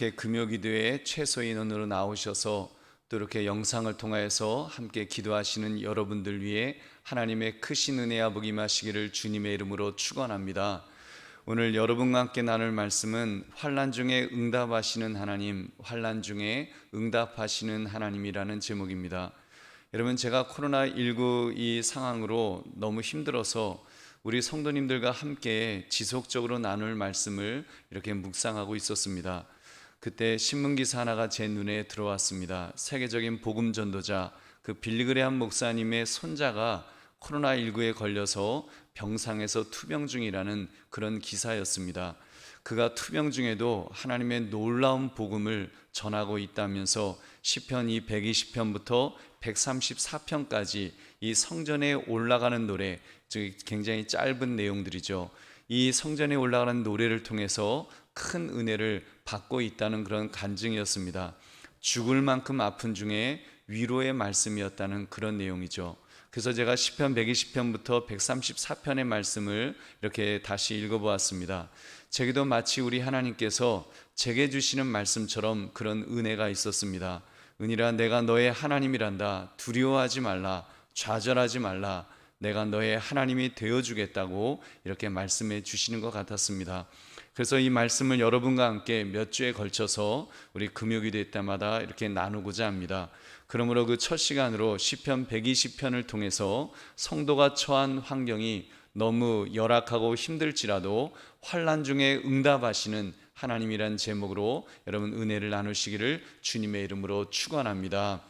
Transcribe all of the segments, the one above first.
이렇게 금요기도에 최소 인원으로 나오셔서 또 이렇게 영상을 통하여서 함께 기도하시는 여러분들 위해 하나님의 크신 은혜와 복이 임하시기를 주님의 이름으로 축원합니다. 오늘 여러분과 함께 나눌 말씀은 환난 중에 응답하시는 하나님, 환난 중에 응답하시는 하나님이라는 제목입니다. 여러분, 제가 코로나19 이 상황으로 너무 힘들어서 우리 성도님들과 함께 지속적으로 나눌 말씀을 이렇게 묵상하고 있었습니다. 그때 신문기사 하나가 제 눈에 들어왔습니다. 세계적인 복음 전도자 그 빌리그레함 목사님의 손자가 코로나19에 걸려서 병상에서 투병 중이라는 그런 기사였습니다. 그가 투병 중에도 하나님의 놀라운 복음을 전하고 있다면서 시편 이 120편부터 134편까지 이 성전에 올라가는 노래, 즉 굉장히 짧은 내용들이죠. 이 성전에 올라가는 노래를 통해서 큰 은혜를 받고 있다는 그런 간증이었습니다. 죽을 만큼 아픈 중에 위로의 말씀이었다는 그런 내용이죠. 그래서 제가 시편 120편부터 134편의 말씀을 이렇게 다시 읽어보았습니다. 제게도 마치 우리 하나님께서 제게 주시는 말씀처럼 그런 은혜가 있었습니다. 은희라 내가 너의 하나님이란다. 두려워하지 말라. 좌절하지 말라. 내가 너의 하나님이 되어주겠다고 이렇게 말씀해 주시는 것 같았습니다. 그래서 이 말씀을 여러분과 함께 몇 주에 걸쳐서 우리 금요기도 때마다 이렇게 나누고자 합니다. 그러므로 그 첫 시간으로 시편 120편을 통해서 성도가 처한 환경이 너무 열악하고 힘들지라도 환난 중에 응답하시는 하나님이란 제목으로 여러분 은혜를 나누시기를 주님의 이름으로 축원합니다.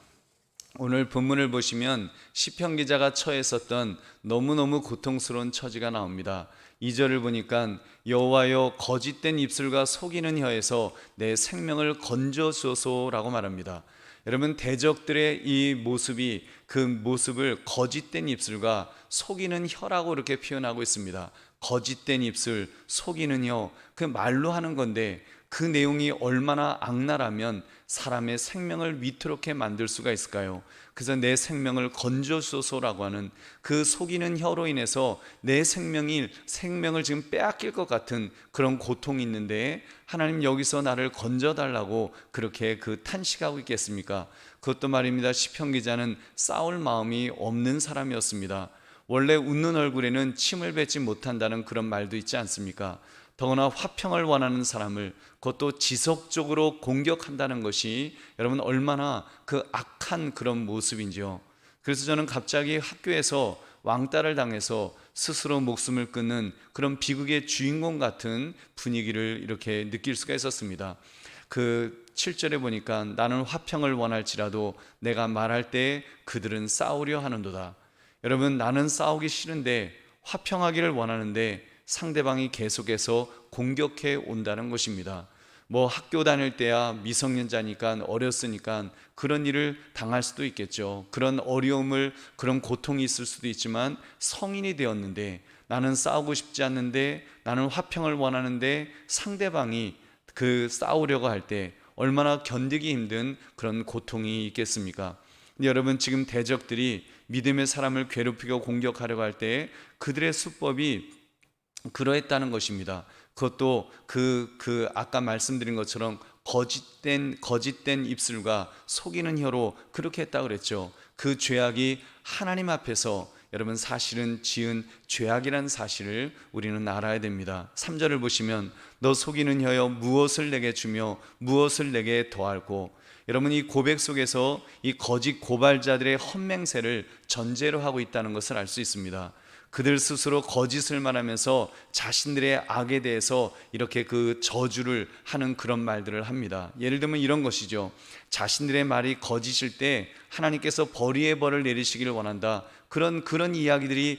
오늘 본문을 보시면 시편 기자가 처했었던 너무너무 고통스러운 처지가 나옵니다. 2절을 보니까 여호와여 거짓된 입술과 속이는 혀에서 내 생명을 건져주소서라고 말합니다. 여러분, 대적들의 이 모습이 그 모습을 거짓된 입술과 속이는 혀라고 이렇게 표현하고 있습니다. 거짓된 입술, 속이는 혀, 그 말로 하는 건데 그 내용이 얼마나 악랄하면 사람의 생명을 위태롭게 만들 수가 있을까요? 그래서 내 생명을 건져주소서라고 하는 그 속이는 혀로 인해서 내 생명을 지금 빼앗길 것 같은 그런 고통이 있는데 하나님 여기서 나를 건져달라고 그렇게 그 탄식하고 있겠습니까? 그것도 말입니다. 시편 기자는 싸울 마음이 없는 사람이었습니다. 원래 웃는 얼굴에는 침을 뱉지 못한다는 그런 말도 있지 않습니까? 더구나 화평을 원하는 사람을 그것도 지속적으로 공격한다는 것이 여러분 얼마나 그 악한 그런 모습인지요. 그래서 저는 갑자기 학교에서 왕따를 당해서 스스로 목숨을 끊는 그런 비극의 주인공 같은 분위기를 이렇게 느낄 수가 있었습니다. 그 7절에 보니까 나는 화평을 원할지라도 내가 말할 때 그들은 싸우려 하는도다. 여러분, 나는 싸우기 싫은데 화평하기를 원하는데 상대방이 계속해서 공격해 온다는 것입니다. 뭐 학교 다닐 때야 미성년자니까 어렸으니까 그런 일을 당할 수도 있겠죠. 그런 어려움을, 그런 고통이 있을 수도 있지만 성인이 되었는데 나는 싸우고 싶지 않는데 나는 화평을 원하는데 상대방이 그 싸우려고 할 때 얼마나 견디기 힘든 그런 고통이 있겠습니까? 근데 여러분, 지금 대적들이 믿음의 사람을 괴롭히고 공격하려고 할 때 그들의 수법이 그러했다는 것입니다. 그것도 아까 말씀드린 것처럼 거짓된 입술과 속이는 혀로 그렇게 했다고 그랬죠. 그 죄악이 하나님 앞에서 여러분 사실은 지은 죄악이라는 사실을 우리는 알아야 됩니다. 3절을 보시면 너 속이는 혀여 무엇을 내게 주며 무엇을 내게 더할고. 여러분, 이 고백 속에서 이 거짓 고발자들의 헛맹세를 전제로 하고 있다는 것을 알 수 있습니다. 그들 스스로 거짓을 말하면서 자신들의 악에 대해서 이렇게 그 저주를 하는 그런 말들을 합니다. 예를 들면 이런 것이죠. 자신들의 말이 거짓일 때 하나님께서 벌이의 벌을 내리시기를 원한다. 그런 이야기들이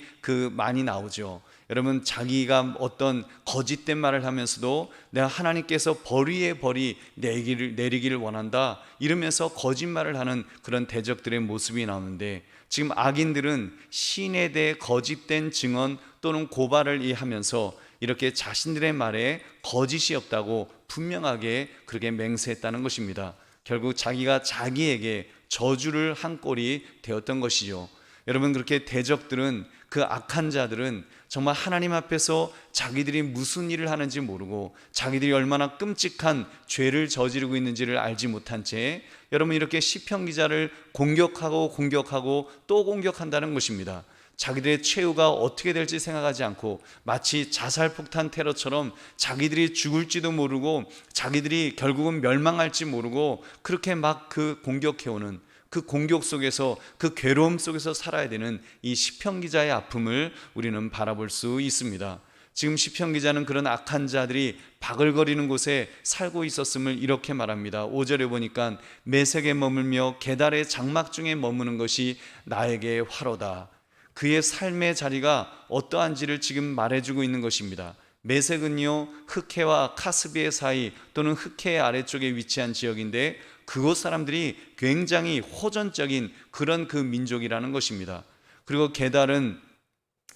많이 나오죠. 여러분, 자기가 어떤 거짓된 말을 하면서도 내가 하나님께서 벌이의 벌이 내리기를 원한다 이러면서 거짓말을 하는 그런 대적들의 모습이 나오는데, 지금 악인들은 신에 대해 거짓된 증언 또는 고발을 하면서 이렇게 자신들의 말에 거짓이 없다고 분명하게 그렇게 맹세했다는 것입니다. 결국 자기가 자기에게 저주를 한 꼴이 되었던 것이죠. 여러분, 그렇게 대적들은 그 악한 자들은 정말 하나님 앞에서 자기들이 무슨 일을 하는지 모르고 자기들이 얼마나 끔찍한 죄를 저지르고 있는지를 알지 못한 채 여러분 이렇게 시편 기자를 공격하고 또 공격한다는 것입니다. 자기들의 최후가 어떻게 될지 생각하지 않고 마치 자살폭탄 테러처럼 자기들이 죽을지도 모르고 자기들이 결국은 멸망할지 모르고 그렇게 막 그 공격해오는 그 공격 속에서 그 괴로움 속에서 살아야 되는 이 시편 기자의 아픔을 우리는 바라볼 수 있습니다. 지금 시편 기자는 그런 악한 자들이 바글거리는 곳에 살고 있었음을 이렇게 말합니다. 5절에 보니까 메색에 머물며 게달의 장막 중에 머무는 것이 나에게 화로다. 그의 삶의 자리가 어떠한지를 지금 말해주고 있는 것입니다. 메색은요, 흑해와 카스비의 사이 또는 흑해 아래쪽에 위치한 지역인데 그곳 사람들이 굉장히 호전적인 그런 그 민족이라는 것입니다. 그리고 게달은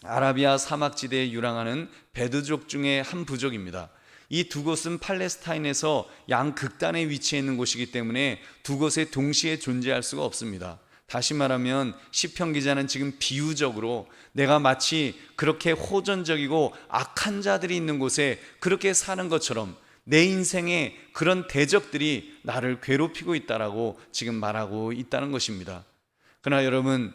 아라비아 사막지대에 유랑하는 베드족 중에 한 부족입니다. 이 두 곳은 팔레스타인에서 양극단에 위치해 있는 곳이기 때문에 두 곳에 동시에 존재할 수가 없습니다. 다시 말하면 시편 기자는 지금 비유적으로 내가 마치 그렇게 호전적이고 악한 자들이 있는 곳에 그렇게 사는 것처럼 내 인생에 그런 대적들이 나를 괴롭히고 있다라고 지금 말하고 있다는 것입니다. 그러나 여러분,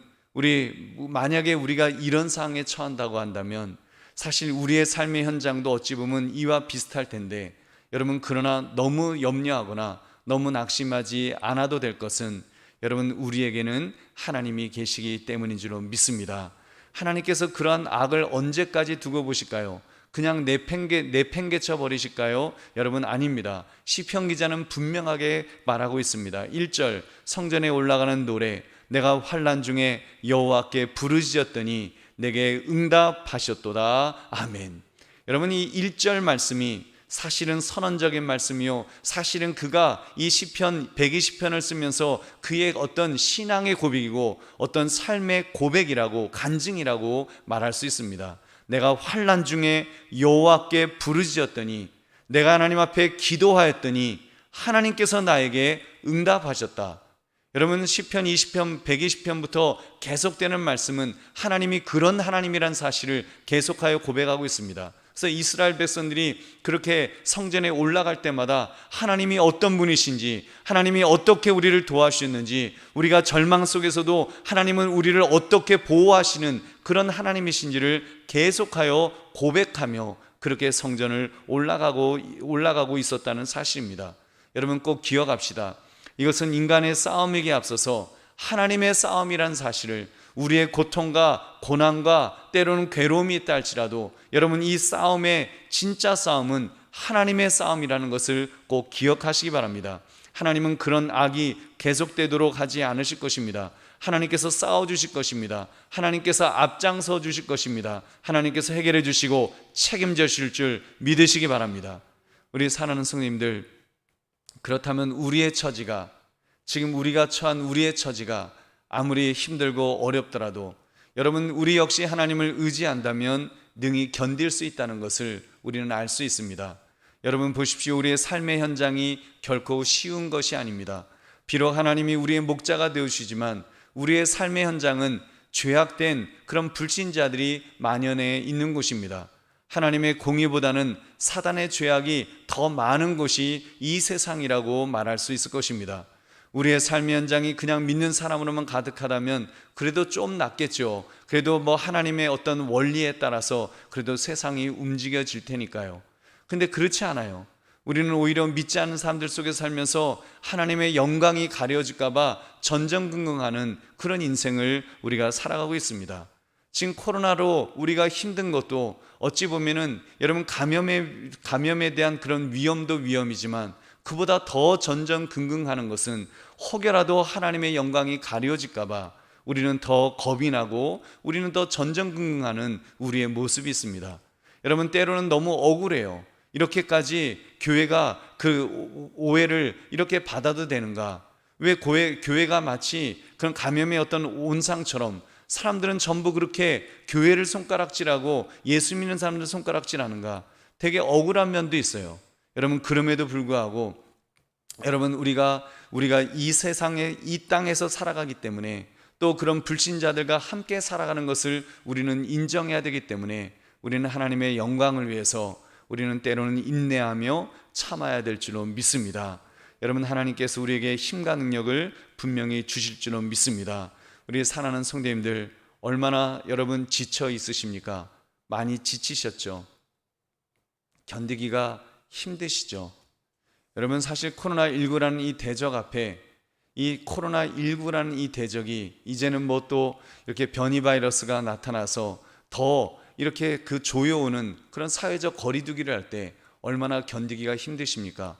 만약에 우리가 이런 상황에 처한다고 한다면 사실 우리의 삶의 현장도 어찌 보면 이와 비슷할 텐데 여러분, 그러나 너무 염려하거나 너무 낙심하지 않아도 될 것은 여러분, 우리에게는 하나님이 계시기 때문인 줄로 믿습니다. 하나님께서 그러한 악을 언제까지 두고 보실까요? 그냥 내팽개쳐 버리실까요? 여러분, 아닙니다. 시편 기자는 분명하게 말하고 있습니다. 1절 성전에 올라가는 노래, 내가 환난 중에 여호와께 부르짖었더니 내게 응답하셨도다. 아멘. 여러분, 이 1절 말씀이 사실은 선언적인 말씀이요, 사실은 그가 이 시편 120편을 쓰면서 그의 어떤 신앙의 고백이고 어떤 삶의 고백이라고, 간증이라고 말할 수 있습니다. 내가 환난 중에 여호와께 부르짖었더니, 내가 하나님 앞에 기도하였더니 하나님께서 나에게 응답하셨다. 여러분, 시편 20편 120편부터 계속되는 말씀은 하나님이 그런 하나님이란 사실을 계속하여 고백하고 있습니다. 그래서 이스라엘 백성들이 그렇게 성전에 올라갈 때마다 하나님이 어떤 분이신지, 하나님이 어떻게 우리를 도와주셨는지, 우리가 절망 속에서도 하나님은 우리를 어떻게 보호하시는 그런 하나님이신지를 계속하여 고백하며 그렇게 성전을 올라가고 있었다는 사실입니다. 여러분, 꼭 기억합시다. 이것은 인간의 싸움에게 앞서서 하나님의 싸움이란 사실을, 우리의 고통과 고난과 때로는 괴로움이 있다 할지라도 여러분, 이 싸움의 진짜 싸움은 하나님의 싸움이라는 것을 꼭 기억하시기 바랍니다. 하나님은 그런 악이 계속되도록 하지 않으실 것입니다. 하나님께서 싸워주실 것입니다. 하나님께서 앞장서 주실 것입니다. 하나님께서 해결해 주시고 책임져 주실 줄 믿으시기 바랍니다. 우리 사랑하는 성도님들, 그렇다면 우리의 처지가, 지금 우리가 처한 우리의 처지가 아무리 힘들고 어렵더라도 여러분, 우리 역시 하나님을 의지한다면 능히 견딜 수 있다는 것을 우리는 알 수 있습니다. 여러분 보십시오. 우리의 삶의 현장이 결코 쉬운 것이 아닙니다. 비록 하나님이 우리의 목자가 되어주시지만 우리의 삶의 현장은 죄악된 그런 불신자들이 만연해 있는 곳입니다. 하나님의 공의보다는 사단의 죄악이 더 많은 곳이 이 세상이라고 말할 수 있을 것입니다. 우리의 삶의 현장이 그냥 믿는 사람으로만 가득하다면 그래도 좀 낫겠죠. 그래도 하나님의 어떤 원리에 따라서 그래도 세상이 움직여질 테니까요. 근데 그렇지 않아요. 우리는 오히려 믿지 않는 사람들 속에 살면서 하나님의 영광이 가려질까 봐 전전긍긍하는 그런 인생을 우리가 살아가고 있습니다. 지금 코로나로 우리가 힘든 것도 어찌 보면은 여러분, 감염에 대한 그런 위험도 위험이지만 그보다 더 전전긍긍하는 것은 혹여라도 하나님의 영광이 가려질까 봐 우리는 더 겁이 나고 우리는 더 전전긍긍하는 우리의 모습이 있습니다. 여러분, 때로는 너무 억울해요. 이렇게까지 교회가 그 오해를 이렇게 받아도 되는가? 왜 교회가 마치 그런 감염의 어떤 온상처럼 사람들은 전부 그렇게 교회를 손가락질하고 예수 믿는 사람들 손가락질하는가? 되게 억울한 면도 있어요. 여러분, 그럼에도 불구하고 여러분, 우리가 이 세상에, 이 땅에서 살아가기 때문에 또 그런 불신자들과 함께 살아가는 것을 우리는 인정해야 되기 때문에 우리는 하나님의 영광을 위해서 우리는 때로는 인내하며 참아야 될 줄로 믿습니다. 여러분, 하나님께서 우리에게 힘과 능력을 분명히 주실 줄로 믿습니다. 우리 사랑하는 성도님들, 얼마나 여러분 지쳐 있으십니까? 많이 지치셨죠? 견디기가 힘드시죠? 여러분, 사실 코로나19라는 이 대적 앞에, 이 코로나19라는 이 대적이 이제는 뭐 또 이렇게 변이 바이러스가 나타나서 더 이렇게 그 조여오는 그런 사회적 거리두기를 할 때 얼마나 견디기가 힘드십니까?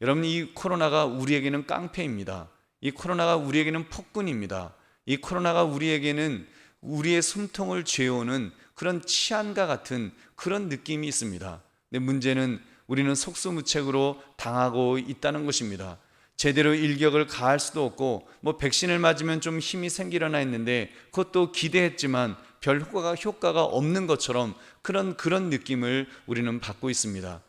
여러분, 이 코로나가 우리에게는 깡패입니다. 이 코로나가 우리에게는 폭군입니다. 이 코로나가 우리에게는 우리의 숨통을 죄어오는 그런 치안과 같은 그런 느낌이 있습니다. 근데 문제는 우리는 속수무책으로 당하고 있다는 것입니다. 제대로 일격을 가할 수도 없고 뭐 백신을 맞으면 좀 힘이 생기려나 했는데 그것도 기대했지만 별 효과가 없는 것처럼 그런 느낌을 우리는 받고 있습니다.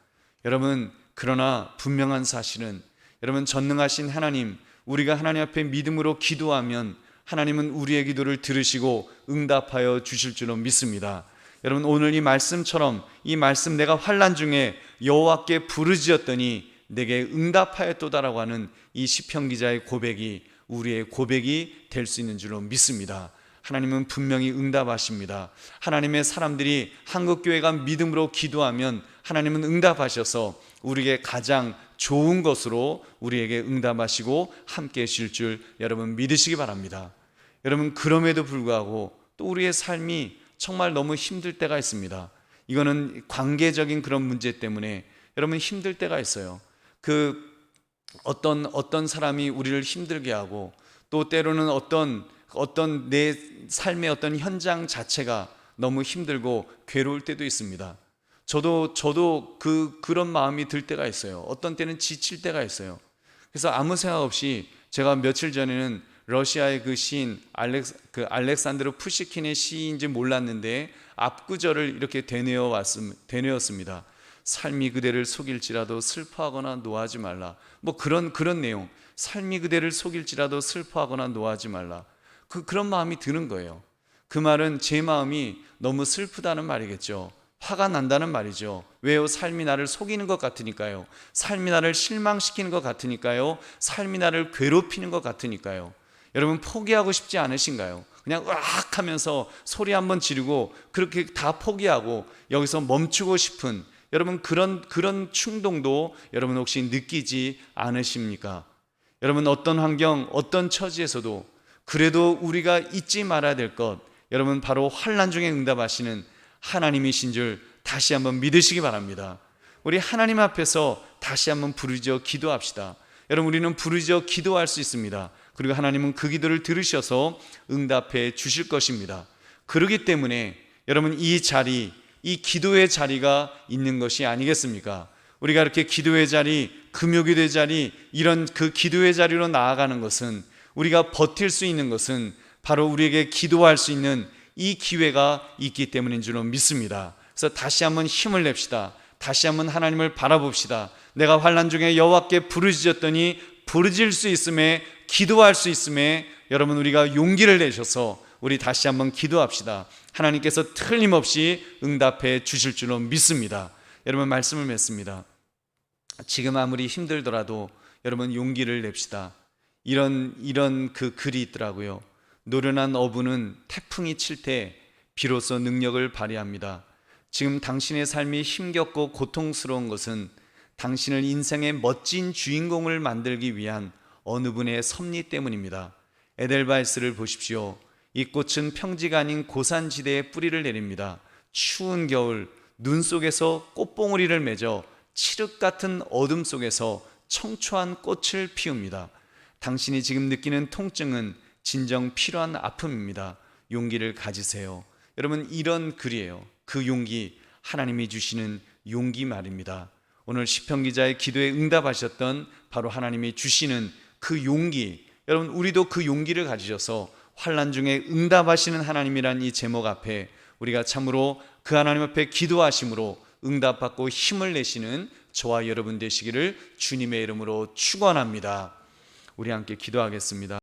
여러분, 그러나 분명한 사실은 여러분, 전능하신 하나님, 우리가 하나님 앞에 믿음으로 기도하면 하나님은 우리의 기도를 들으시고 응답하여 주실 줄로 믿습니다. 여러분, 오늘 이 말씀처럼 이 말씀, 내가 환난 중에 여호와께 부르짖었더니 내게 응답하였도다라고 하는 이 시편 기자의 고백이 우리의 고백이 될 수 있는 줄로 믿습니다. 하나님은 분명히 응답하십니다. 하나님의 사람들이 한국교회가 믿음으로 기도하면 하나님은 응답하셔서 우리에게 가장 좋은 것으로 우리에게 응답하시고 함께 하실 줄 여러분 믿으시기 바랍니다. 여러분, 그럼에도 불구하고 또 우리의 삶이 정말 너무 힘들 때가 있습니다. 이거는 관계적인 그런 문제 때문에 여러분 힘들 때가 있어요. 어떤 사람이 우리를 힘들게 하고 또 때로는 어떤 내 삶의 어떤 현장 자체가 너무 힘들고 괴로울 때도 있습니다. 저도 그런 마음이 들 때가 있어요. 어떤 때는 지칠 때가 있어요. 그래서 아무 생각 없이 제가 며칠 전에는 러시아의 그 시인 알렉산드로 푸시킨의 시인인지 몰랐는데 앞구절을 이렇게 되뇌었습니다. 삶이 그대를 속일지라도 슬퍼하거나 노하지 말라. 뭐 그런 내용. 삶이 그대를 속일지라도 슬퍼하거나 노하지 말라. 그런 마음이 드는 거예요. 그 말은 제 마음이 너무 슬프다는 말이겠죠. 화가 난다는 말이죠. 왜요? 삶이 나를 속이는 것 같으니까요. 삶이 나를 실망시키는 것 같으니까요. 삶이 나를 괴롭히는 것 같으니까요. 여러분, 포기하고 싶지 않으신가요? 그냥 으악 하면서 소리 한번 지르고 그렇게 다 포기하고 여기서 멈추고 싶은 여러분 그런 충동도 여러분 혹시 느끼지 않으십니까? 여러분, 어떤 환경, 어떤 처지에서도 그래도 우리가 잊지 말아야 될 것, 여러분 바로 환난 중에 응답하시는 하나님이신 줄 다시 한번 믿으시기 바랍니다. 우리 하나님 앞에서 다시 한번 부르짖어 기도합시다. 여러분, 우리는 부르짖어 기도할 수 있습니다. 그리고 하나님은 그 기도를 들으셔서 응답해 주실 것입니다. 그렇기 때문에 여러분, 이 기도의 자리가 있는 것이 아니겠습니까? 우리가 이렇게 기도의 자리, 금요기도의 자리, 이런 그 기도의 자리로 나아가는 것은, 우리가 버틸 수 있는 것은 바로 우리에게 기도할 수 있는 이 기회가 있기 때문인 줄로 믿습니다. 그래서 다시 한번 힘을 냅시다. 다시 한번 하나님을 바라봅시다. 내가 환난 중에 여호와께 부르짖었더니 부르짖을 수 있음에, 기도할 수 있음에 여러분 우리가 용기를 내셔서 우리 다시 한번 기도합시다. 하나님께서 틀림없이 응답해 주실 줄로 믿습니다. 여러분, 말씀을 맺습니다. 지금 아무리 힘들더라도 여러분 용기를 냅시다. 이런 그 글이 있더라고요. 노련한 어부는 태풍이 칠 때 비로소 능력을 발휘합니다. 지금 당신의 삶이 힘겹고 고통스러운 것은 당신을 인생의 멋진 주인공을 만들기 위한 어느 분의 섭리 때문입니다. 에델바이스를 보십시오. 이 꽃은 평지가 아닌 고산지대에 뿌리를 내립니다. 추운 겨울 눈 속에서 꽃봉오리를 맺어 칠흑 같은 어둠 속에서 청초한 꽃을 피웁니다. 당신이 지금 느끼는 통증은 진정 필요한 아픔입니다. 용기를 가지세요. 여러분, 이런 글이에요. 그 용기, 하나님이 주시는 용기 말입니다. 오늘 시편 기자의 기도에 응답하셨던 바로 하나님이 주시는 그 용기, 여러분 우리도 그 용기를 가지셔서 환난 중에 응답하시는 하나님이란 이 제목 앞에 우리가 참으로 그 하나님 앞에 기도하심으로 응답받고 힘을 내시는 저와 여러분 되시기를 주님의 이름으로 축원합니다. 우리 함께 기도하겠습니다.